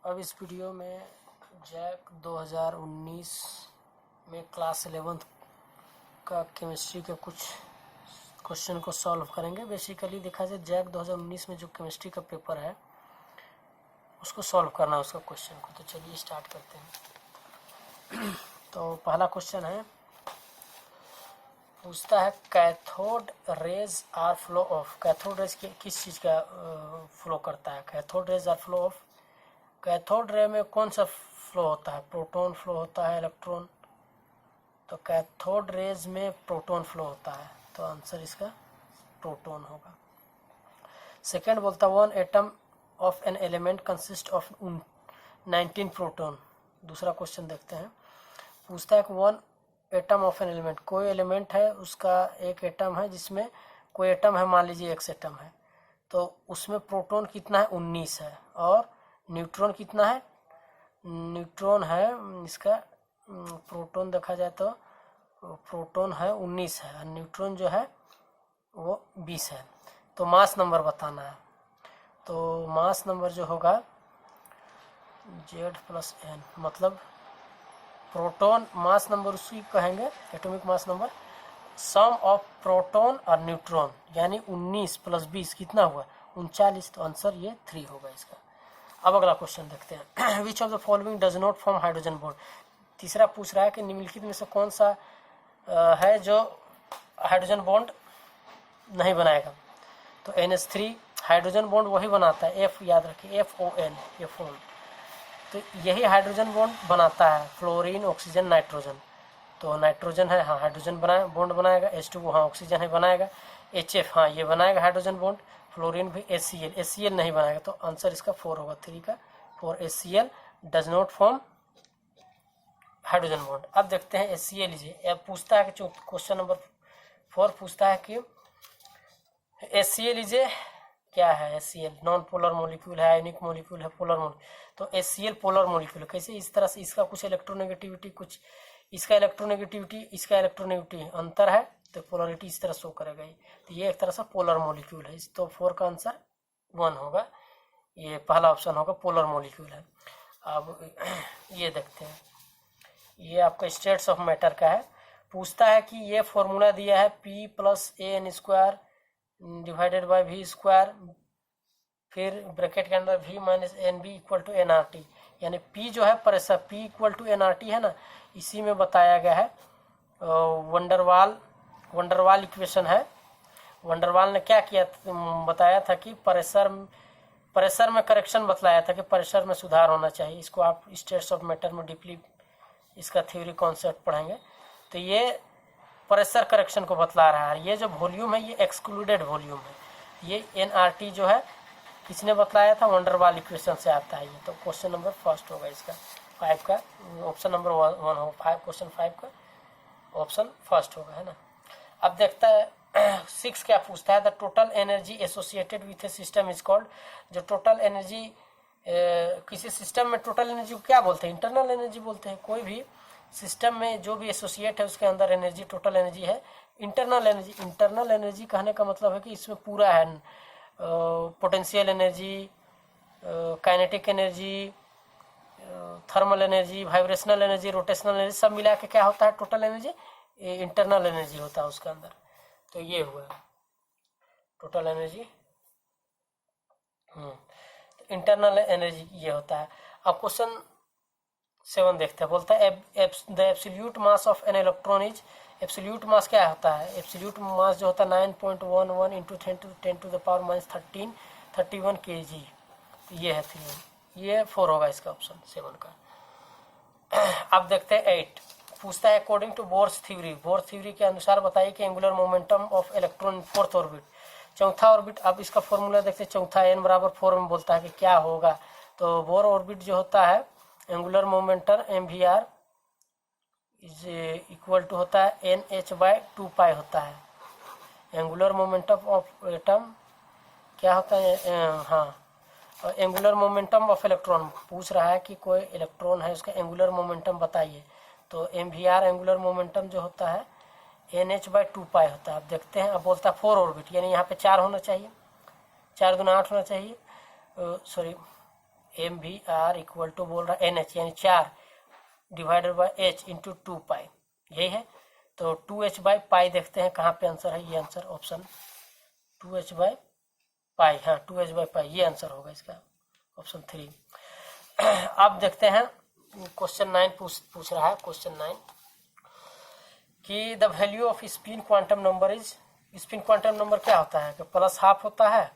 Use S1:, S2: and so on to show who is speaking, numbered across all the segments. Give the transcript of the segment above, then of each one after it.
S1: अब इस वीडियो में जैक 2019 में क्लास 11th का केमिस्ट्री के कुछ क्वेश्चन को सॉल्व करेंगे। बेसिकली देखा जाए जैक 2019 में जो केमिस्ट्री का पेपर है उसको सॉल्व करना है, उसका क्वेश्चन को। तो चलिए स्टार्ट करते हैं। तो पहला क्वेश्चन है, पूछता है cathode rays are flow of. Cathode rays किस चीज़ का फ्लो करता है? Cathode rays are flow of. Cathode ray में कौन सा फ्लो होता है? प्रोटॉन फ्लो होता है, इलेक्ट्रॉन। तो कैथोड रेज में प्रोटॉन फ्लो होता है, तो आंसर इसका प्रोटॉन होगा। सेकेंड बोलता है one atom of an element consist of 19 proton. दूसरा क्वेश्चन देखते हैं। पूछता है कि one atom of an element, कोई एलिमेंट है उसका एक एटम है, जिसमें कोई एटम है, मान लीजिए एक्स एटम है, तो उसमें प्रोटॉन कितना है? 19 है। और न्यूट्रॉन कितना है? न्यूट्रॉन है इसका प्रोटॉन देखा जाए तो प्रोटॉन है 19 है और न्यूट्रॉन जो है वो 20 है। तो मास नंबर बताना है। तो मास नंबर जो होगा Z+n, मतलब प्रोटॉन मास नंबर उसकी कहेंगे, atomic mass number, sum of proton और न्यूट्रॉन, यानी 19 + 20 कितना हुआ? 39। तो आंसर ये 3 होगा इसका। अब अगला क्वेश्चन देखते हैं। Which of the following does not form hydrogen bond. तीसरा पूछ रहा है कि निम्नलिखित में से कौन सा है जो हाइड्रोजन बॉन्ड नहीं बनाएगा। तो NH3 हाइड्रोजन बॉन्ड वही बनाता है, F याद रखिए, FON, F-ON। तो यही हाइड्रोजन बॉन्ड बनाता है, फ्लोरीन, ऑक्सीजन, नाइट्रोजन। तो नाइट्रोजन है, हाँ हाइड्रोजन बॉन्ड बनाएगा। H2O, हाँ ऑक्सीजन है, बनाएगा। HF, हाँ ये बनाएगा हाइड्रोजन बॉन्ड। फ्लोरीन भी। HCl नहीं बनाएगा। तो आंसर इसका 4 होगा, 3 का 4। HCl does not form hydrogen bond. अब देखते हैं HCl लीजिए। अब पूछता है कि क्वेश्चन नंबर 4 पूछता है कि HCl लीजिए क्या है? HCl नॉन पोलर मॉलिक्यूल है, आयोनिक मॉलिक्यूल है, पोलर मॉलिक्यूल। तो HCl पोलर मॉलिक्यूल है। कैसे? इस तरह से इसका कुछ इलेक्ट्रोनेगेटिविटी, कुछ इसका इलेक्ट्रोनेगेटिविटी, इसका इलेक्ट्रोनेगेटिविटी अंतर है, तो पोलरिटी इस तरह शो करेगा। तो ये एक तरह से पोलर मॉलिक्यूल है। तो 4 का आंसर 1 होगा। ये पहला ऑप्शन होगा, पोलर मॉलिक्यूल है। अब ये देखते हैं, ये आपका स्टेट्स ऑफ मैटर का है। पूछता है कि ये फॉर्मूला दिया है P + AN² divided by V², फिर ब्रैकेट के अंदर V - NB = nRT, यानी P जो है प्रेशर, P = nRT है ना, इसी में बताया गया है। वंडरवाल इक्वेशन है। वंडरवाल ने क्या किया, बताया था कि प्रेशर में करेक्शन बतलाया था कि प्रेशर में सुधार होना चाहिए। इसको आप स्टेट्स ऑफ मैटर में डीपली इसका थ्योरी कॉन्सेप्ट पढ़ेंगे। तो ये प्रेशर करेक्शन को बतला रहा है। ये जो वॉल्यूम है ये एक्सक्लूडेड वॉल्यूम है। ये NRT जो है किसने बतलाया था? वंडरवाल इक्वेशन से आता है ये। तो क्वेश्चन नंबर फर्स्ट होगा इसका, 5 का ऑप्शन नंबर 1 होगा। क्वेश्चन 5 का ऑप्शन फर्स्ट होगा, है ना। अब देखता है 6 क्या पूछता है, the total energy associated with A system is called. जो टोटल एनर्जी किसी सिस्टम में टोटल एनर्जी को क्या बोलते हैं? इंटरनल एनर्जी बोलते हैं। कोई भी सिस्टम में जो भी एसोसिएट है उसके अंदर एनर्जी टोटल एनर्जी है। इंटरनल एनर्जी कहने का मतलब है कि इसमें पूरा है, potential energy, kinetic energy, thermal energy, vibrational energy, rotational energy, सब मिला के क्या होता है? Total energy. इंटरनल एनर्जी होता है उसके अंदर। तो ये हुआ टोटल एनर्जी। इंटरनल एनर्जी ये होता है। अब क्वेश्चन 7 देखते हैं। बोलता है the absolute mass of an electron is. Absolute मास क्या होता है? एब्सोल्यूट मास जो होता है 9.11 × 10⁻13 31 kg। ये है 3, ये 4 होगा इसका ऑप्शन 7 का। अब देखते हैं 8 पूछता है according to Bohr's theory. Bohr's theory के अनुसार बताइए कि angular momentum of electron 4th orbit, चौथा ऑर्बिट। अब इसका फॉर्मूला देखते हैं। चौथा n = 4 में बोलता है कि क्या होगा। तो बोर ऑर्बिट जो होता है angular momentum MVR is equal to होता है NH/2π होता है। एंगुलर मोमेंटम ऑफ एटम क्या होता है? हाँ, एंगुलर मोमेंटम ऑफ इलेक्ट्रॉन पूछ रहा है कि कोई इलेक्ट्रॉन है उसका एंगुलर मोमेंटम बताइए। तो MVR एंगुलर मोमेंटम जो होता है NH/2π होता है। अब देखते हैं। अब बोलता है 4 ऑर्बिट, यानी यहाँ पे 4 होना चाहिए, 4 × 8 होना चाहिए। सॉरी, MVR इक्वल टू बोल रहा है NH यानी 4 डिवाइडेड बाय H इंटू 2 पाई, यही है। तो 2H बाई पाई देखते हैं कहाँ पे आंसर है, ये answer option 2H by pi, हाँ 2H बाई पाई ये आंसर होगा इसका, ऑप्शन 3। अब देखते हैं क्वेश्चन 9 पूछ रहा है, क्वेश्चन 9 कि the value off spin quantum number is, spin quantum number क्या होता है कि प्लस हाफ होता है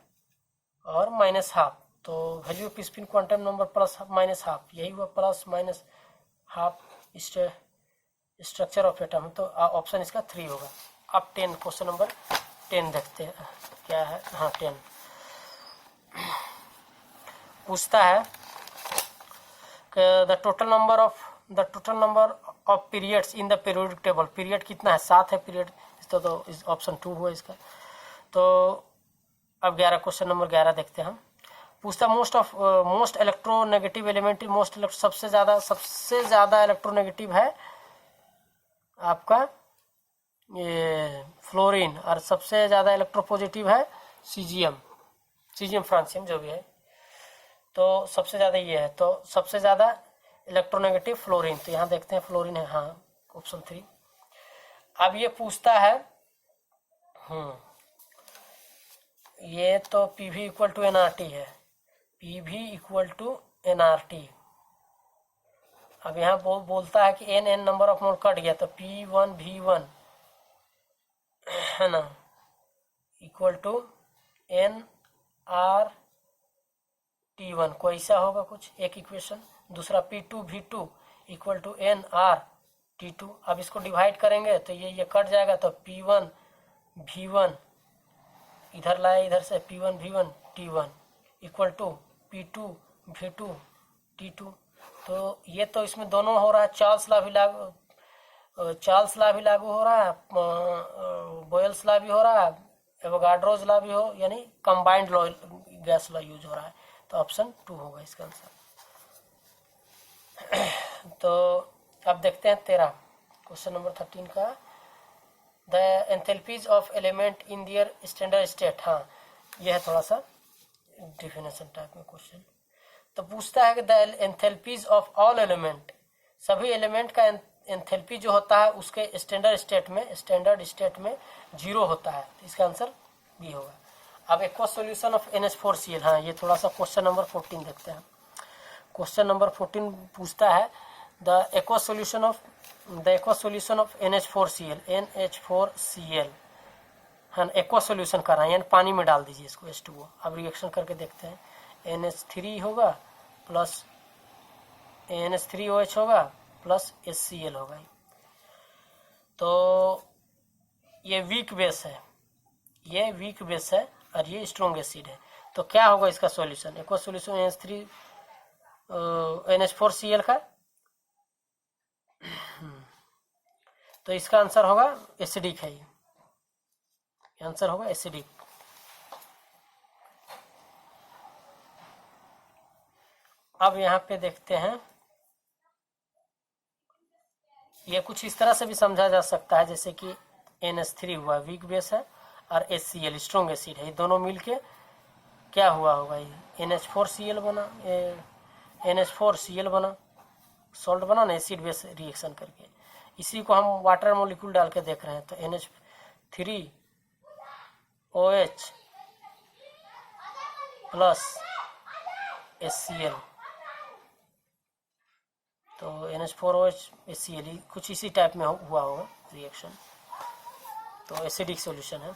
S1: और माइनस हाफ, तो value off spin quantum number plus minus half, यही हुआ plus minus half structure of atom, तो ऑप्शन इसका 3 होगा। अब 10 क्वेश्चन नंबर 10 देखते हैं क्या है, हाँ 10 पूछता है the total number of periods in the periodic table, period कितना है, 7 है पीरियड, तो ऑप्शन 2 हुआ इसका। तो अब 11 क्वेश्चन नंबर 11 देखते हैं हम। पूछता मोस्ट इलेक्ट्रोनेगेटिव एलिमेंट, सबसे ज़्यादा इलेक्ट्रोनेगेटिव है आपका ये फ्लोरीन, और सबसे ज़्यादा इलेक्ट्रोपॉजिटिव है सीजियम फ्रांसियम जो भी है, तो सबसे ज़्यादा ये है, तो सबसे ज़्यादा इलेक्ट्रोनेगेटिव फ्लोरीन, तो यहाँ देखते हैं फ्लोरीन है, हाँ ऑप्शन 3। अब ये पूछता है ये तो PV इक्वल टू NRT है, PV इक्वल टू NRT। अब यहाँ बोलता है कि N number of mole cut गया, तो P1 V1 है ना इक्वल टू NRT1, को ऐसा होगा कुछ एक इक्वेशन। दूसरा P2 V2 equal to NRT2। अब इसको डिवाइड करेंगे तो ये कट जाएगा, तो P1 V1 इधर लाए, इधर से P1 V1 T1 equal to P2 V2 T2। तो ये तो इसमें दोनों हो रहा है, चार्ल्स लॉ भी लागू हो रहा है, बॉयल्स लॉ भी हो रहा है, एवोगाड्रोज लॉ भी हो, यानी combined law gas law use हो रहा है, तो ऑप्शन 2 होगा इसका आंसर। तो अब देखते हैं 13 क्वेश्चन नंबर 13 का, the enthalpies of element in their standard state, हाँ यह है थोड़ा सा डिफिनेशन टाइप में क्वेश्चन। तो पूछता है कि the enthalpies of all element, सभी एलिमेंट का एंथैल्पी जो होता है उसके स्टैंडर्ड स्टेट में 0 होता है, तो इसका आंसर बी होगा। अब एक्वस सॉल्यूशन ऑफ NH4Cl, हाँ ये थोड़ा सा क्वेश्चन नंबर 14 देखते हैं। क्वेश्चन नंबर 14 पूछता है the aqueous solution of NH4Cl, हाँ एक्वस सॉल्यूशन कर रहा है यानी पानी में डाल दीजिए इसको H2O। अब रिएक्शन करके देखते हैं, NH3 होगा प्लस NH3OH होगा प्लस HCl होगा, तो ये वीक बेस है और ये स्ट्रॉन्ग एसिड है, तो क्या होगा इसका सॉल्यूशन, एक्वस सॉल्यूशन NH4Cl का, तो इसका आंसर होगा एसिडिक है, ये आंसर होगा एसिडिक। अब यहाँ पे देखते हैं, ये कुछ इस तरह से भी समझा जा सकता है जैसे कि NH3 हुआ वीक बेस है और HCl स्ट्रॉन्ग एसिड है, ये दोनों मिलके क्या हुआ होगा, ये NH4Cl बना, NH4Cl बना, सॉल्ट बना ना एसिड बेस रिएक्शन करके, इसी को हम वाटर मॉलिक्यूल डाल के देख रहे हैं, तो NH3OH प्लस HCl, तो NH4OH HCl कुछ इसी टाइप में हुआ होगा रिएक्शन, तो एसिडिक सॉल्यूशन है।